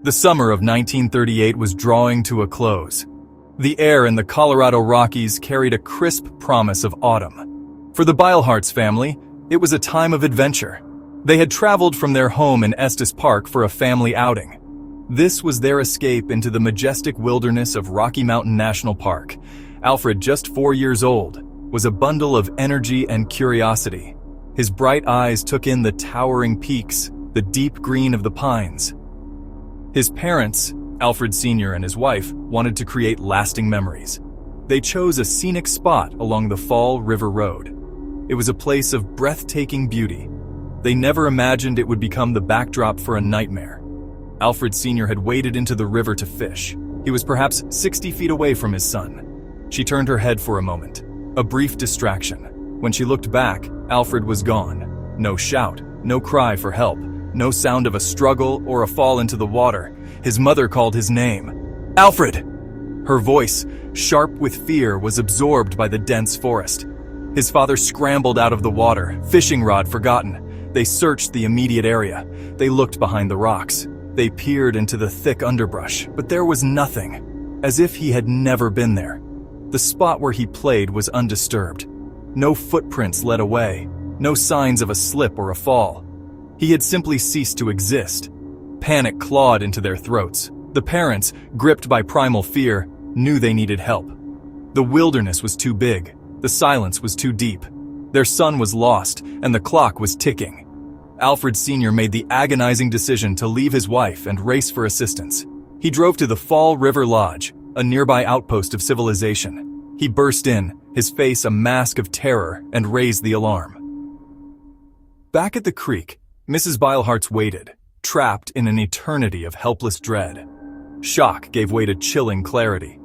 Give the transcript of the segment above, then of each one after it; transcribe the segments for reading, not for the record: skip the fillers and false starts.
The summer of 1938 was drawing to a close. The air in the Colorado Rockies carried a crisp promise of autumn. For the Beilhartz family, it was a time of adventure. They had traveled from their home in Estes Park for a family outing. This was their escape into the majestic wilderness of Rocky Mountain National Park. Alfred, just 4 years old, was a bundle of energy and curiosity. His bright eyes took in the towering peaks, the deep green of the pines. His parents, Alfred Sr. and his wife, wanted to create lasting memories. They chose a scenic spot along the Fall River Road. It was a place of breathtaking beauty. They never imagined it would become the backdrop for a nightmare. Alfred Sr. had waded into the river to fish. He was perhaps 60 feet away from his son. She turned her head for a moment, a brief distraction. When she looked back, Alfred was gone. No shout, no cry for help. No sound of a struggle or a fall into the water. His mother called his name. "Alfred!" Her voice, sharp with fear, was absorbed by the dense forest. His father scrambled out of the water, fishing rod forgotten. They searched the immediate area. They looked behind the rocks. They peered into the thick underbrush, but there was nothing, as if he had never been there. The spot where he played was undisturbed. No footprints led away, no signs of a slip or a fall. He had simply ceased to exist. Panic clawed into their throats. The parents, gripped by primal fear, knew they needed help. The wilderness was too big. The silence was too deep. Their son was lost, and the clock was ticking. Alfred Sr. made the agonizing decision to leave his wife and race for assistance. He drove to the Fall River Lodge, a nearby outpost of civilization. He burst in, his face a mask of terror, and raised the alarm. Back at the creek, Mrs. Beilhartz waited, trapped in an eternity of helpless dread. Shock gave way to chilling clarity.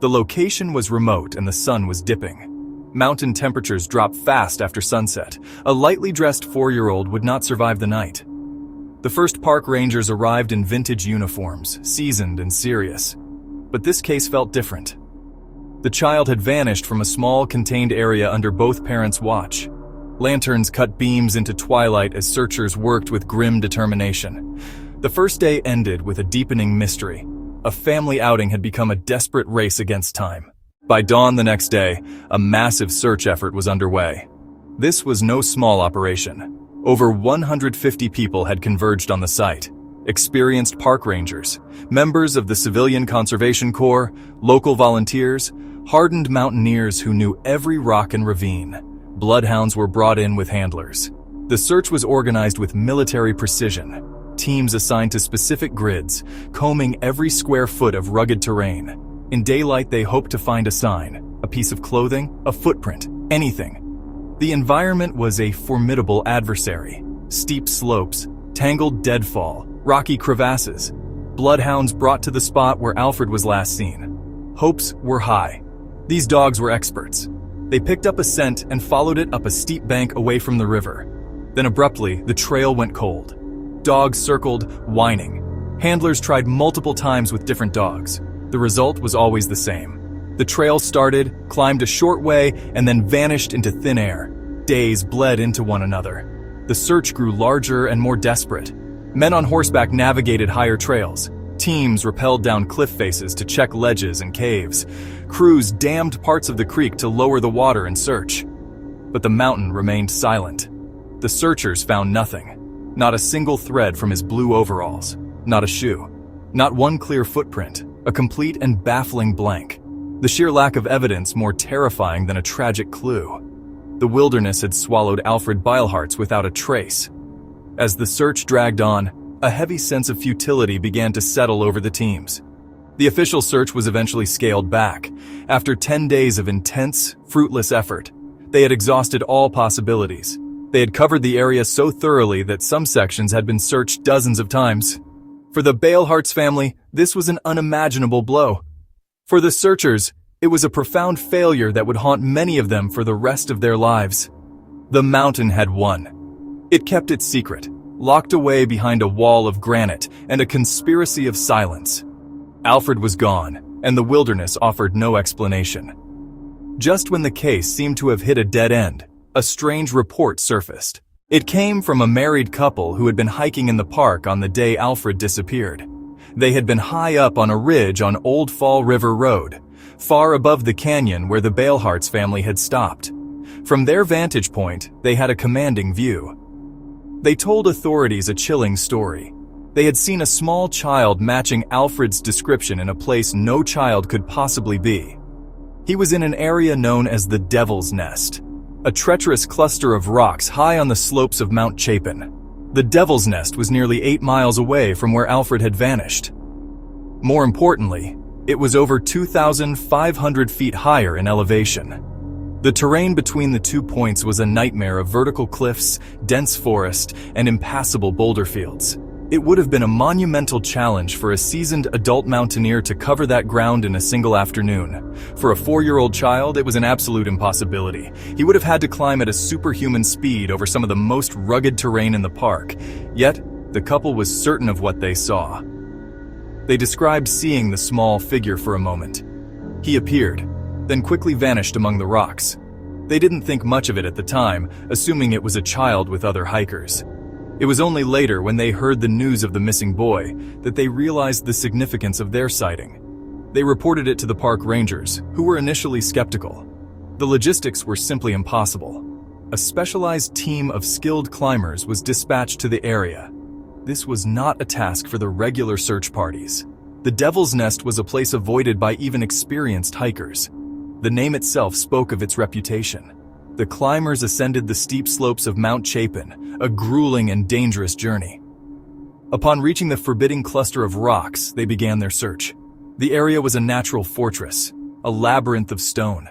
The location was remote and the sun was dipping. Mountain temperatures dropped fast after sunset. A lightly dressed 4-year-old would not survive the night. The first park rangers arrived in vintage uniforms, seasoned and serious. But this case felt different. The child had vanished from a small, contained area under both parents' watch. Lanterns cut beams into twilight as searchers worked with grim determination. The first day ended with a deepening mystery. A family outing had become a desperate race against time. By dawn the next day, a massive search effort was underway. This was no small operation. Over 150 people had converged on the site. Experienced park rangers, members of the Civilian Conservation Corps, local volunteers, hardened mountaineers who knew every rock and ravine. Bloodhounds were brought in with handlers. The search was organized with military precision. Teams assigned to specific grids, combing every square foot of rugged terrain. In daylight, they hoped to find a sign, a piece of clothing, a footprint, anything. The environment was a formidable adversary. Steep slopes, tangled deadfall, rocky crevasses. Bloodhounds brought to the spot where Alfred was last seen. Hopes were high. These dogs were experts. They picked up a scent and followed it up a steep bank away from the river. Then abruptly, the trail went cold. Dogs circled, whining. Handlers tried multiple times with different dogs. The result was always the same. The trail started, climbed a short way, and then vanished into thin air. Days bled into one another. The search grew larger and more desperate. Men on horseback navigated higher trails. Teams rappelled down cliff faces to check ledges and caves. Crews dammed parts of the creek to lower the water and search. But the mountain remained silent. The searchers found nothing. Not a single thread from his blue overalls. Not a shoe. Not one clear footprint. A complete and baffling blank. The sheer lack of evidence more terrifying than a tragic clue. The wilderness had swallowed Alfred Beilhartz without a trace. As the search dragged on, a heavy sense of futility began to settle over the teams. The official search was eventually scaled back. After 10 days of intense, fruitless effort, they had exhausted all possibilities. They had covered the area so thoroughly that some sections had been searched dozens of times. For the Beilhartz family, this was an unimaginable blow. For the searchers, it was a profound failure that would haunt many of them for the rest of their lives. The mountain had won. It kept its secret, locked away behind a wall of granite and a conspiracy of silence. Alfred was gone, and the wilderness offered no explanation. Just when the case seemed to have hit a dead end, a strange report surfaced. It came from a married couple who had been hiking in the park on the day Alfred disappeared. They had been high up on a ridge on Old Fall River Road, far above the canyon where the Beilhartz family had stopped. From their vantage point, they had a commanding view. They told authorities a chilling story. They had seen a small child matching Alfred's description in a place no child could possibly be. He was in an area known as the Devil's Nest, a treacherous cluster of rocks high on the slopes of Mount Chapin. The Devil's Nest was nearly 8 miles away from where Alfred had vanished. More importantly, it was over 2,500 feet higher in elevation. The terrain between the 2 points was a nightmare of vertical cliffs, dense forest, and impassable boulder fields. It would have been a monumental challenge for a seasoned adult mountaineer to cover that ground in a single afternoon. For a 4-year-old child, it was an absolute impossibility. He would have had to climb at a superhuman speed over some of the most rugged terrain in the park. Yet, the couple was certain of what they saw. They described seeing the small figure for a moment. He appeared, then quickly vanished among the rocks. They didn't think much of it at the time, assuming it was a child with other hikers. It was only later, when they heard the news of the missing boy, that they realized the significance of their sighting. They reported it to the park rangers, who were initially skeptical. The logistics were simply impossible. A specialized team of skilled climbers was dispatched to the area. This was not a task for the regular search parties. The Devil's Nest was a place avoided by even experienced hikers. The name itself spoke of its reputation. The climbers ascended the steep slopes of Mount Chapin, a grueling and dangerous journey. Upon reaching the forbidding cluster of rocks, they began their search. The area was a natural fortress, a labyrinth of stone.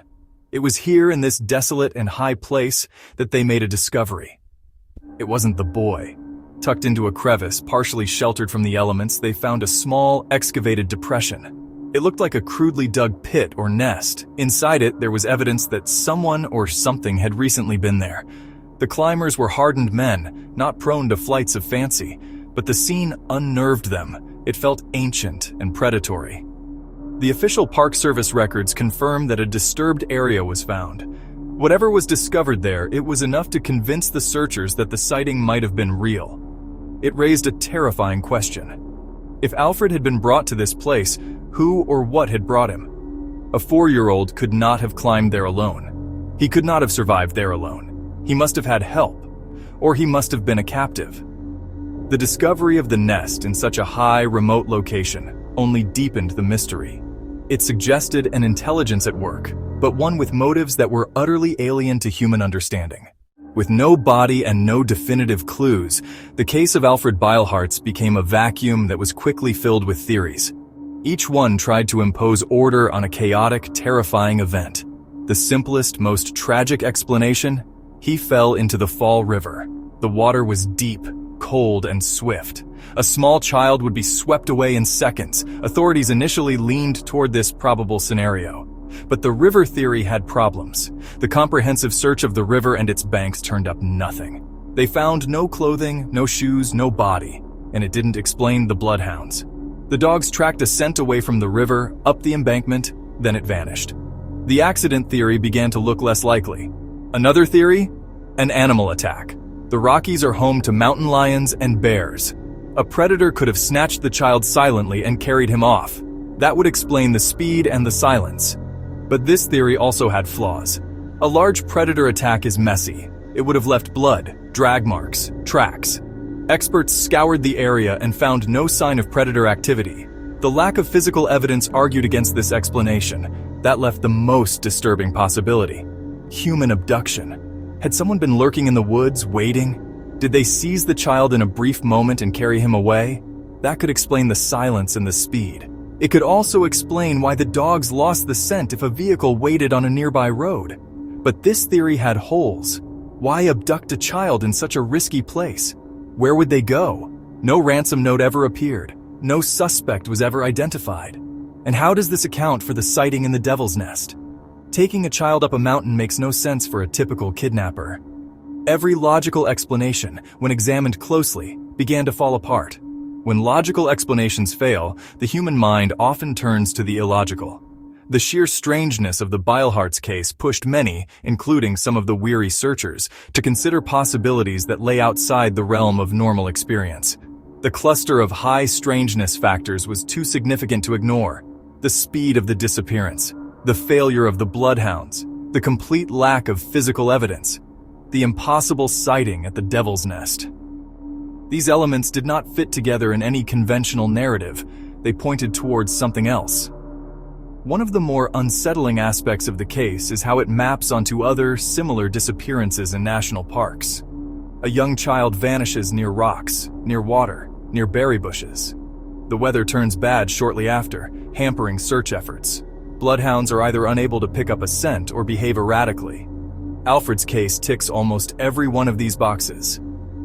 It was here in this desolate and high place that they made a discovery. It wasn't the boy. Tucked into a crevice, partially sheltered from the elements, they found a small, excavated depression. It looked like a crudely dug pit or nest. Inside it, there was evidence that someone or something had recently been there. The climbers were hardened men, not prone to flights of fancy, but the scene unnerved them. It felt ancient and predatory. The official Park Service records confirm that a disturbed area was found. Whatever was discovered there, it was enough to convince the searchers that the sighting might have been real. It raised a terrifying question. If Alfred had been brought to this place, who or what had brought him? A 4-year-old could not have climbed there alone. He could not have survived there alone. He must have had help, or he must have been a captive. The discovery of the nest in such a high, remote location only deepened the mystery. It suggested an intelligence at work, but one with motives that were utterly alien to human understanding. With no body and no definitive clues, the case of Alfred Beilhartz became a vacuum that was quickly filled with theories. Each one tried to impose order on a chaotic, terrifying event. The simplest, most tragic explanation? He fell into the Fall River. The water was deep, cold, and swift. A small child would be swept away in seconds. Authorities initially leaned toward this probable scenario. But the river theory had problems. The comprehensive search of the river and its banks turned up nothing. They found no clothing, no shoes, no body, and it didn't explain the bloodhounds. The dogs tracked a scent away from the river, up the embankment, then it vanished. The accident theory began to look less likely. Another theory? An animal attack. The Rockies are home to mountain lions and bears. A predator could have snatched the child silently and carried him off. That would explain the speed and the silence. But this theory also had flaws. A large predator attack is messy. It would have left blood, drag marks, tracks. Experts scoured the area and found no sign of predator activity. The lack of physical evidence argued against this explanation. That left the most disturbing possibility: human abduction. Had someone been lurking in the woods, waiting? Did they seize the child in a brief moment and carry him away? That could explain the silence and the speed. It could also explain why the dogs lost the scent if a vehicle waited on a nearby road. But this theory had holes. Why abduct a child in such a risky place? Where would they go? No ransom note ever appeared. No suspect was ever identified. And how does this account for the sighting in the Devil's Nest? Taking a child up a mountain makes no sense for a typical kidnapper. Every logical explanation, when examined closely, began to fall apart. When logical explanations fail, the human mind often turns to the illogical. The sheer strangeness of the Beilhartz case pushed many, including some of the weary searchers, to consider possibilities that lay outside the realm of normal experience. The cluster of high strangeness factors was too significant to ignore. The speed of the disappearance, the failure of the bloodhounds, the complete lack of physical evidence, the impossible sighting at the Devil's Nest. These elements did not fit together in any conventional narrative. They pointed towards something else. One of the more unsettling aspects of the case is how it maps onto other, similar disappearances in national parks. A young child vanishes near rocks, near water, near berry bushes. The weather turns bad shortly after, hampering search efforts. Bloodhounds are either unable to pick up a scent or behave erratically. Alfred's case ticks almost every one of these boxes.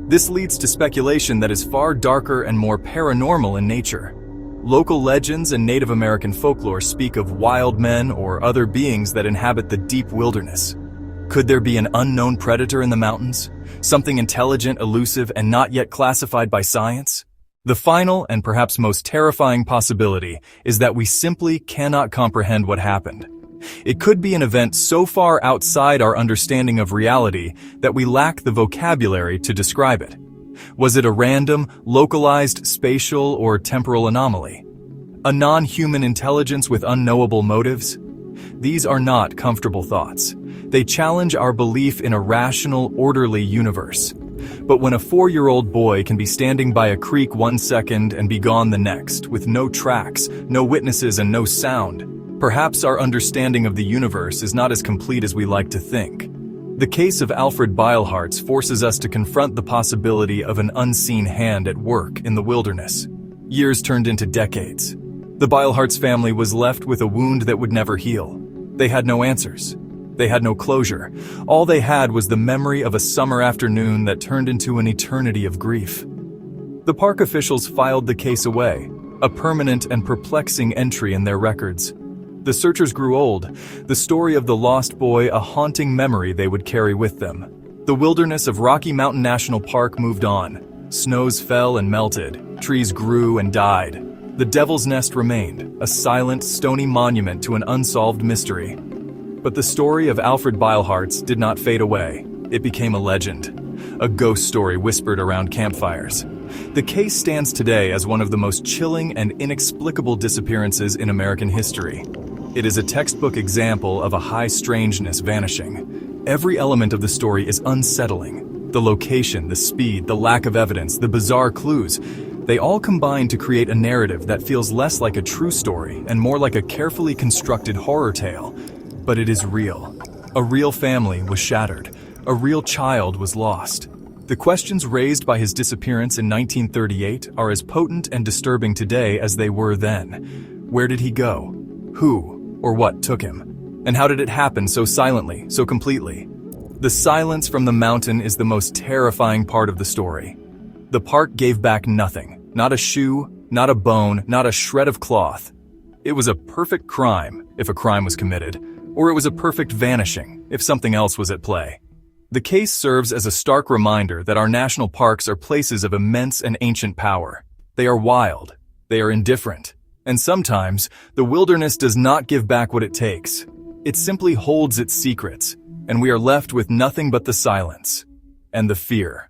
This leads to speculation that is far darker and more paranormal in nature. Local legends and Native American folklore speak of wild men or other beings that inhabit the deep wilderness. Could there be an unknown predator in the mountains? Something intelligent, elusive, and not yet classified by science? The final and perhaps most terrifying possibility is that we simply cannot comprehend what happened. It could be an event so far outside our understanding of reality that we lack the vocabulary to describe it. Was it a random, localized, spatial, or temporal anomaly? A non-human intelligence with unknowable motives? These are not comfortable thoughts. They challenge our belief in a rational, orderly universe. But when a 4-year-old boy can be standing by a creek one second and be gone the next, with no tracks, no witnesses, and no sound, perhaps our understanding of the universe is not as complete as we like to think. The case of Alfred Beilhartz forces us to confront the possibility of an unseen hand at work in the wilderness. Years turned into decades. The Beilhartz family was left with a wound that would never heal. They had no answers. They had no closure. All they had was the memory of a summer afternoon that turned into an eternity of grief. The park officials filed the case away, a permanent and perplexing entry in their records. The searchers grew old, the story of the lost boy a haunting memory they would carry with them. The wilderness of Rocky Mountain National Park moved on. Snows fell and melted, trees grew and died. The Devil's Nest remained, a silent, stony monument to an unsolved mystery. But the story of Alfred Beilhartz did not fade away. It became a legend, a ghost story whispered around campfires. The case stands today as one of the most chilling and inexplicable disappearances in American history. It is a textbook example of a high strangeness vanishing. Every element of the story is unsettling. The location, the speed, the lack of evidence, the bizarre clues, they all combine to create a narrative that feels less like a true story and more like a carefully constructed horror tale. But it is real. A real family was shattered. A real child was lost. The questions raised by his disappearance in 1938 are as potent and disturbing today as they were then. Where did he go? Who or what took him? And how did it happen so silently, so completely? The silence from the mountain is the most terrifying part of the story. The park gave back nothing. Not a shoe, not a bone, not a shred of cloth. It was a perfect crime, if a crime was committed, or it was a perfect vanishing, if something else was at play. The case serves as a stark reminder that our national parks are places of immense and ancient power. They are wild. They are indifferent. And sometimes, the wilderness does not give back what it takes. It simply holds its secrets, and we are left with nothing but the silence and the fear.